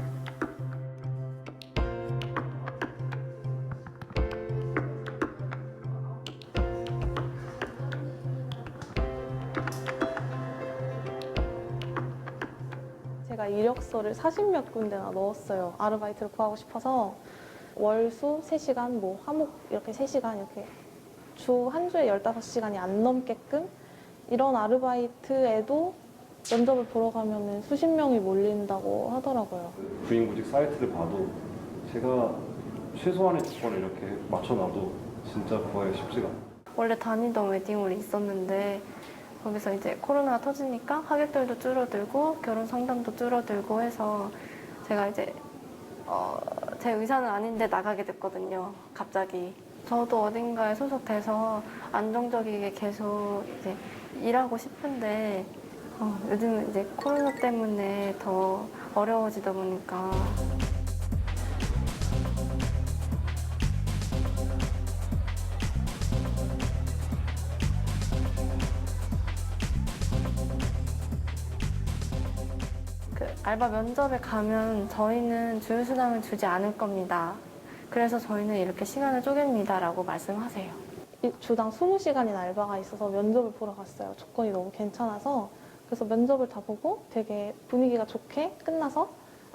제가 이력서를 40몇 군데나 넣었어요. 아르바이트를 구하고 싶어서 월수 3시간, 뭐 화목 이렇게 3시간 이렇게 한 주에 15시간이 안 넘게끔 이런 아르바이트에도 면접을 보러 가면은 수십 명이 몰린다고 하더라고요. 구인구직 사이트를 봐도 제가 최소한의 조건을 이렇게 맞춰놔도 진짜 구하기 쉽지가 않아요. 원래 다니던 웨딩홀이 있었는데 거기서 이제 코로나가 터지니까 하객들도 줄어들고 결혼 상담도 줄어들고 해서 제가 이제 제 의사는 아닌데 나가게 됐거든요. 갑자기. 저도 어딘가에 소속돼서 안정적이게 계속 이제 일하고 싶은데 요즘은 이제 코로나 때문에 더 어려워지다 보니까 알바 면접에 가면 저희는 주휴수당을 주지 않을 겁니다. 그래서 저희는 이렇게 시간을 쪼갭니다 라고 말씀하세요. 주당 20시간인 알바가 있어서 면접을 보러 갔어요. 조건이 너무 괜찮아서. 그래서 면접을 다 보고 되게 분위기가 좋게 끝나서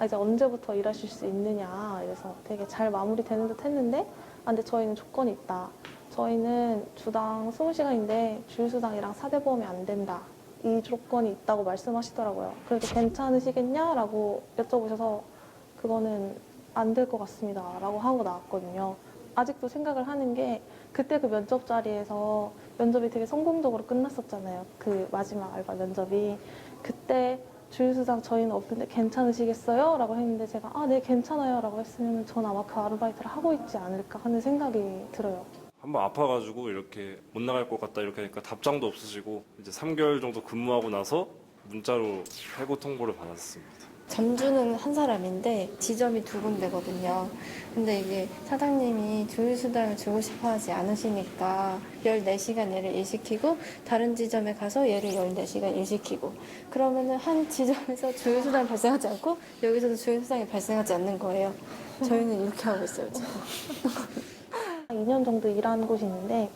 이제 언제부터 일하실 수 있느냐 이래서 되게 잘 마무리되는 듯 했는데 근데 저희는 조건이 있다. 저희는 주당 20시간인데 주휴수당이랑 사대보험이 안 된다. 이 조건이 있다고 말씀하시더라고요. 그래도 괜찮으시겠냐라고 여쭤보셔서 그거는 안 될 것 같습니다 라고 하고 나왔거든요. 아직도 생각을 하는 게 그때 그 면접 자리에서 면접이 되게 성공적으로 끝났었잖아요. 그 마지막 알바 면접이. 그때 주휴수당 저희는 없는데 괜찮으시겠어요? 라고 했는데 제가 네 괜찮아요 라고 했으면 전 아마 그 아르바이트를 하고 있지 않을까 하는 생각이 들어요. 한번 아파가지고 이렇게 못 나갈 것 같다 이렇게 하니까 답장도 없으시고 이제 3개월 정도 근무하고 나서 문자로 해고 통보를 받았습니다. 점주는 한 사람인데 지점이 2군데거든요. 근데 이게 사장님이 주유수당을 주고 싶어 하지 않으시니까 14시간 얘를 일시키고 다른 지점에 가서 얘를 14시간 일시키고 그러면은 한 지점에서 주유수당이 발생하지 않고 여기서도 주유수당이 발생하지 않는 거예요. 저희는 이렇게 하고 있어요, 지금. 2년 정도 일한 곳이 있는데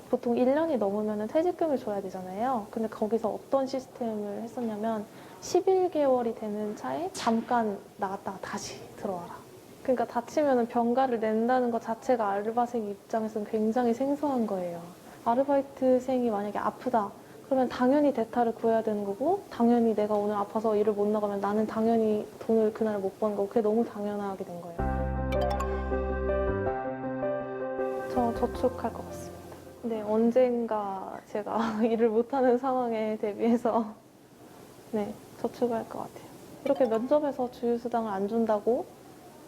보통 1년이 넘으면 퇴직금을 줘야 되잖아요. 근데 거기서 어떤 시스템을 했었냐면 11개월이 되는 차에 잠깐 나갔다가 다시 들어와라. 그러니까 다치면 병가를 낸다는 것 자체가 알바생 입장에서는 굉장히 생소한 거예요. 아르바이트생이 만약에 아프다. 그러면 당연히 대타를 구해야 되는 거고 당연히 내가 오늘 아파서 일을 못 나가면 나는 당연히 돈을 그날 못 버는 거고 그게 너무 당연하게 된 거예요. 저 저축할 것 같습니다. 근데 언젠가 제가 일을 못하는 상황에 대비해서 네, 저축을 할 것 같아요. 이렇게 면접에서 주유수당을 안 준다고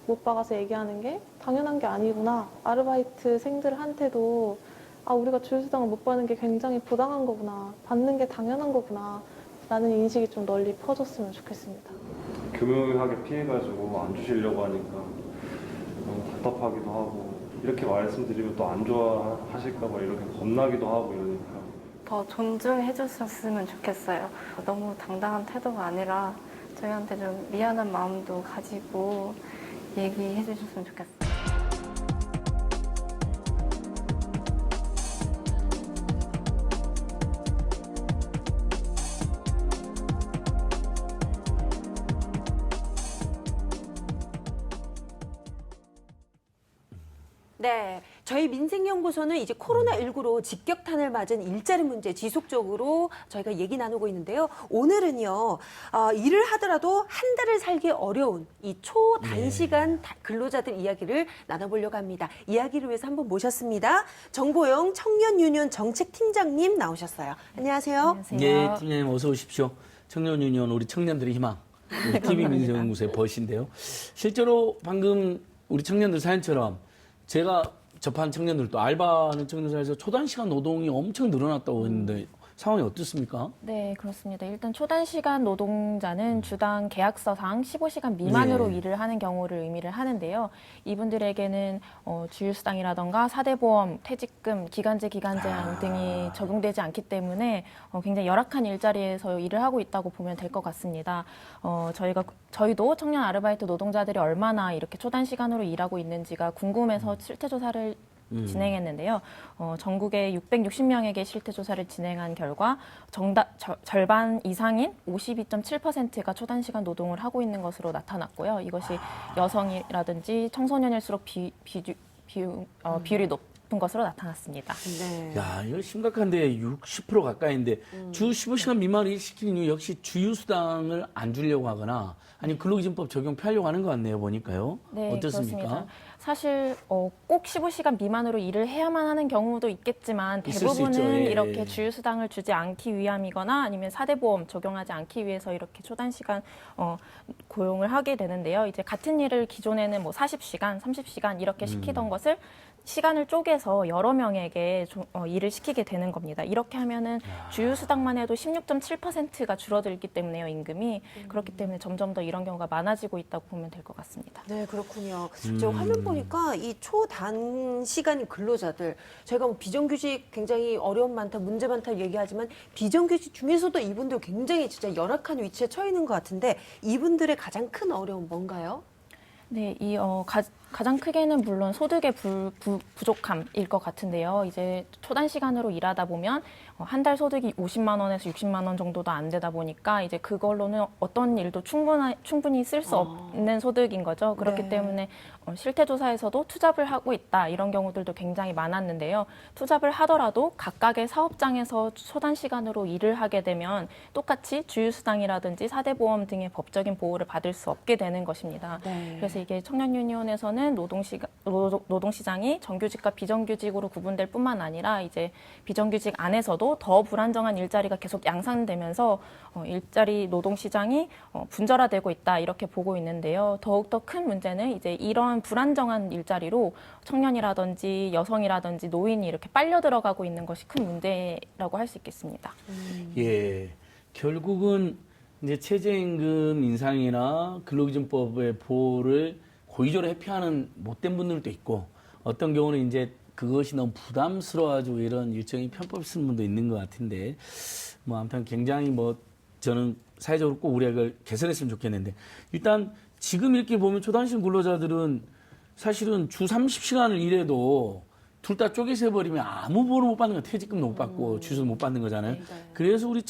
못 박아서 얘기하는 게 당연한 게 아니구나. 아르바이트생들한테도 우리가 주유수당을 못 받는 게 굉장히 부당한 거구나. 받는 게 당연한 거구나. 라는 인식이 좀 널리 퍼졌으면 좋겠습니다. 교묘하게 피해가지고 안 주시려고 하니까 너무 답답하기도 하고 이렇게 말씀드리면 또 안 좋아하실까 봐 이렇게 겁나기도 하고 이러니까 더 존중해 주셨으면 좋겠어요. 너무 당당한 태도가 아니라 저희한테 좀 미안한 마음도 가지고 얘기해 주셨으면 좋겠어요. 네, 저희 민생연구소는 이제 코로나19로 직격탄을 맞은 일자리 문제 지속적으로 저희가 얘기 나누고 있는데요. 오늘은요, 일을 하더라도 한 달을 살기 어려운 이 초단시간 근로자들 이야기를 나눠보려고 합니다. 이야기를 위해서 한번 모셨습니다. 정보영 청년유니온 정책팀장님 나오셨어요. 안녕하세요. 네, 팀장님 어서 오십시오. 청년유니온 우리 청년들의 희망, 우리 TV 민생연구소의 벗인데요. 실제로 방금 우리 청년들 사연처럼 제가 접한 청년들도 알바하는 청년들 사이에서 초단시간 노동이 엄청 늘어났다고 했는데 상황이 어떻습니까? 네, 그렇습니다. 일단 초단시간 노동자는 주당 계약서상 15시간 미만으로 네. 일을 하는 경우를 의미를 하는데요. 이분들에게는 주휴수당이라던가 4대 보험, 퇴직금, 기간제, 기간제한 등이 적용되지 않기 때문에 굉장히 열악한 일자리에서 일을 하고 있다고 보면 될 것 같습니다. 저희도 청년 아르바이트 노동자들이 얼마나 이렇게 초단시간으로 일하고 있는지가 궁금해서 실태조사를 진행했는데요. 전국에 660명에게 실태조사를 진행한 결과 절반 이상인 52.7%가 초단시간 노동을 하고 있는 것으로 나타났고요. 이것이 여성이라든지 청소년일수록 비율이 높은 것으로 나타났습니다. 네. 야, 이거 심각한데 60% 가까이인데 주 15시간 미만 일 시키는 이유 역시 주휴수당을 안 주려고 하거나 아니면 근로기준법 적용 피하려고 하는 것 같네요, 보니까요. 네, 어떻습니까? 그렇습니다. 사실 꼭 15시간 미만으로 일을 해야만 하는 경우도 있겠지만 대부분은 예. 이렇게 주휴수당을 주지 않기 위함이거나 아니면 4대 보험 적용하지 않기 위해서 이렇게 초단시간 고용을 하게 되는데요. 이제 같은 일을 기존에는 뭐 40시간, 30시간 이렇게 시키던 것을 시간을 쪼개서 여러 명에게 일을 시키게 되는 겁니다. 이렇게 하면은 주휴수당만 해도 16.7%가 줄어들기 때문에요, 임금이. 그렇기 때문에 점점 더 이런 경우가 많아지고 있다고 보면 될 것 같습니다. 네, 그렇군요. 저 화면 보니까 이 초단시간 근로자들, 저희가 뭐 비정규직 굉장히 어려움 많다, 문제 많다 얘기하지만 비정규직 중에서도 이분들 굉장히 진짜 열악한 위치에 처해 있는 것 같은데 이분들의 가장 큰 어려움 뭔가요? 네, 가장 크게는 물론 소득의 부족함일 것 같은데요. 이제 초단시간으로 일하다 보면 한 달 소득이 50만 원에서 60만 원 정도도 안 되다 보니까 이제 그걸로는 어떤 일도 충분히 쓸 수 없는 소득인 거죠. 그렇기 때문에 실태조사에서도 투잡을 하고 있다 이런 경우들도 굉장히 많았는데요. 투잡을 하더라도 각각의 사업장에서 초단시간으로 일을 하게 되면 똑같이 주휴수당이라든지 4대 보험 등의 법적인 보호를 받을 수 없게 되는 것입니다. 네. 그래서 이게 청년유니온에서는 노동시장이 정규직과 비정규직으로 구분될 뿐만 아니라 이제 비정규직 안에서도 더 불안정한 일자리가 계속 양산되면서 일자리 노동시장이 분절화되고 있다 이렇게 보고 있는데요. 더욱더 큰 문제는 이제 이런 불안정한 일자리로 청년이라든지 여성이라든지 노인이 이렇게 빨려 들어가고 있는 것이 큰 문제라고 할 수 있겠습니다. 예, 결국은 이제 최저임금 인상이나 근로기준법의 보호를 고의적으로 회피하는 못된 분들도 있고 어떤 경우는 이제 그것이 너무 부담스러워가지고 이런 일정이 편법을 쓰는 분도 있는 것 같은데 뭐 아무튼 굉장히 뭐 저는 사회적으로 꼭 우리가 이걸 개선했으면 좋겠는데 일단 지금 이렇게 보면 초단시간 근로자들은 사실은 주 30시간을 일해도 둘 다 쪼개서 해버리면 아무 보호를 못 받는 거 퇴직금도 못 받고 주휴도 못 받는 거잖아요. 그래서 우리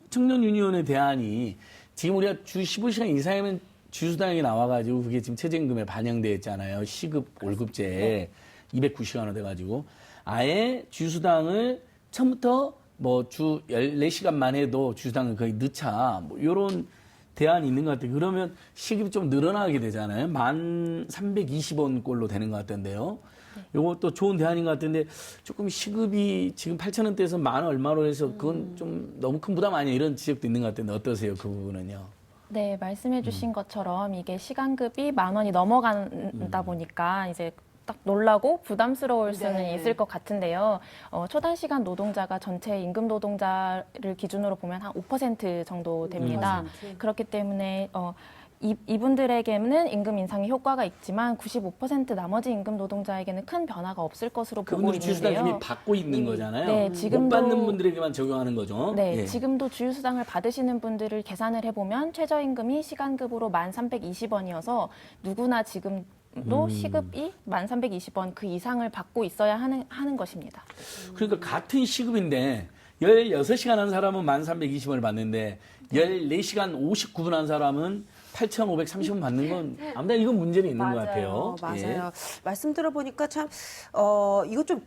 청년유니온의 대안이 지금 우리가 주 15시간 이상이면 주휴수당이 나와가지고 그게 지금 최저임금에 반영되어 있잖아요. 시급 월급제에 290시간으로 돼가지고 아예 주휴수당을 처음부터 뭐 주 14시간만 해도 주휴수당을 거의 넣자 뭐 이런 대안이 있는 것 같아요. 그러면 시급이 좀 늘어나게 되잖아요. 1,320원 꼴로 되는 것 같던데요. 이것도 좋은 대안인 것 같은데 조금 시급이 지금 8,000원대에서 10,000원 얼마로 해서 그건 좀 너무 큰 부담 아니에요? 이런 지적도 있는 것 같은데 어떠세요? 그 부분은요? 네, 말씀해주신 것처럼 이게 시간급이 10,000원이 넘어간다 보니까 이제 딱 놀라고 부담스러울 수는 있을 것 같은데요. 초단시간 노동자가 전체 임금 노동자를 기준으로 보면 한 5% 정도 됩니다. 그렇기 때문에 이분들에게는 임금 인상의 효과가 있지만 95% 나머지 임금 노동자에게는 큰 변화가 없을 것으로 보고 그분들이 있는데요. 주휴수당 이미 받고 있는 거잖아요. 네, 못 받는 분들에게만 적용하는 거죠. 네, 예. 지금도 주휴수당을 받으시는 분들을 계산을 해보면 최저임금이 시간급으로 1,320원이어서 누구나 지금도 시급이 1,320원 그 이상을 받고 있어야 하는 것입니다. 그러니까 같은 시급인데 16시간 한 사람은 1,320원을 받는데 14시간 59분 한 사람은 8,530원 받는 건 아무튼 이건 문제는 있는 것 같아요. 맞아요. 예. 말씀 들어보니까 참 이거 좀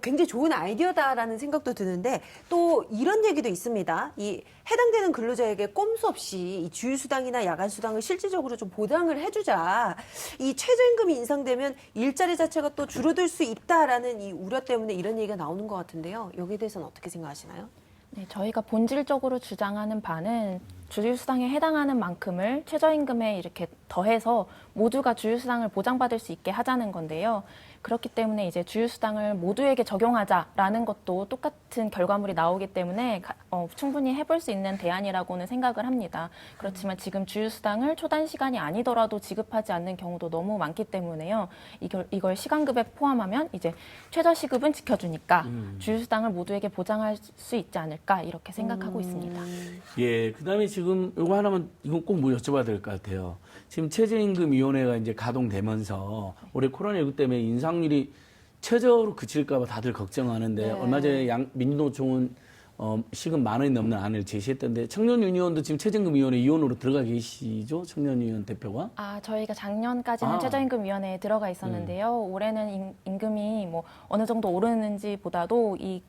굉장히 좋은 아이디어다라는 생각도 드는데 또 이런 얘기도 있습니다. 이 해당되는 근로자에게 꼼수 없이 이 주휴수당이나 야간수당을 실질적으로 좀 보장을 해주자. 이 최저임금이 인상되면 일자리 자체가 또 줄어들 수 있다라는 이 우려 때문에 이런 얘기가 나오는 것 같은데요. 여기에 대해서는 어떻게 생각하시나요? 네, 저희가 본질적으로 주장하는 바는 주휴수당에 해당하는 만큼을 최저임금에 이렇게 더해서 모두가 주휴수당을 보장받을 수 있게 하자는 건데요. 그렇기 때문에 이제 주휴수당을 모두에게 적용하자라는 것도 똑같은 결과물이 나오기 때문에 충분히 해볼 수 있는 대안이라고는 생각을 합니다. 그렇지만 지금 주휴수당을 초단시간이 아니더라도 지급하지 않는 경우도 너무 많기 때문에요. 이걸 시간급에 포함하면 이제 최저시급은 지켜주니까 주휴수당을 모두에게 보장할 수 있지 않을까 이렇게 생각하고 있습니다. 예, 그다음에 지금 이거 하나만 이건 꼭 뭐 여쭤봐야 될 것 같아요. 지금 최저임금위원회가 이제 가동되면서 올해 코로나19 때문에 인상률이 최저로 그칠까 봐 다들 걱정하는데 얼마 전에 민주노총은 시급 10,000원이 넘는 안을 제시했던데 청년유니온도 지금 최저임금위원회 위원으로 들어가 계시죠? 청년유니온 대표가? 저희가 작년까지는 최저임금위원회에 들어가 있었는데요. 올해는 임금이 뭐 어느 정도 오르는지 보다도 이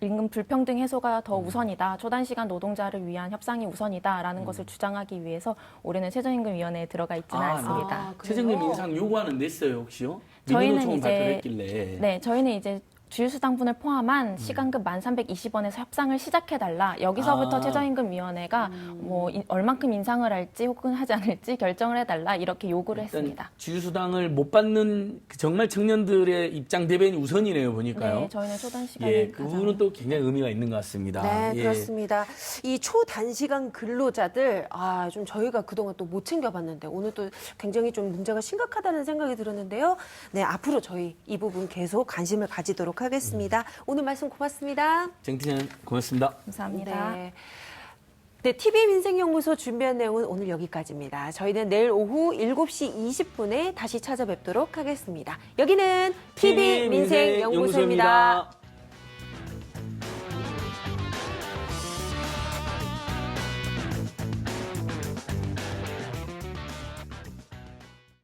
임금 불평등 해소가 더 우선이다. 초단시간 노동자를 위한 협상이 우선이다라는 것을 주장하기 위해서 올해는 최저임금위원회에 들어가 있지는 않습니다. 최저임금 인상 요구안은 냈어요, 혹시요? 저희는 민주노총은 이제 발표를 했길래. 네, 저희는 이제 주휴수당분을 포함한 시간급 1,320원에서 협상을 시작해달라. 여기서부터 최저임금위원회가 뭐 얼만큼 인상을 할지 혹은 하지 않을지 결정을 해달라 이렇게 요구를 했습니다. 주휴수당을 못 받는 정말 청년들의 입장 대변이 우선이네요, 보니까요. 네, 저희는 초단시간에 예, 그 부분은 또 굉장히 의미가 있는 것 같습니다. 네, 예. 그렇습니다. 이 초단시간 근로자들 좀 저희가 그동안 또 못 챙겨봤는데 오늘 또 굉장히 좀 문제가 심각하다는 생각이 들었는데요. 네, 앞으로 저희 이 부분 계속 관심을 가지도록 하겠습니다. 오늘 말씀 고맙습니다. 정티장 고맙습니다. 감사합니다. 네, TV 민생연구소 준비한 내용은 오늘 여기까지입니다. 저희는 내일 오후 7시 20분에 다시 찾아뵙도록 하겠습니다. 여기는 TV 민생연구소입니다.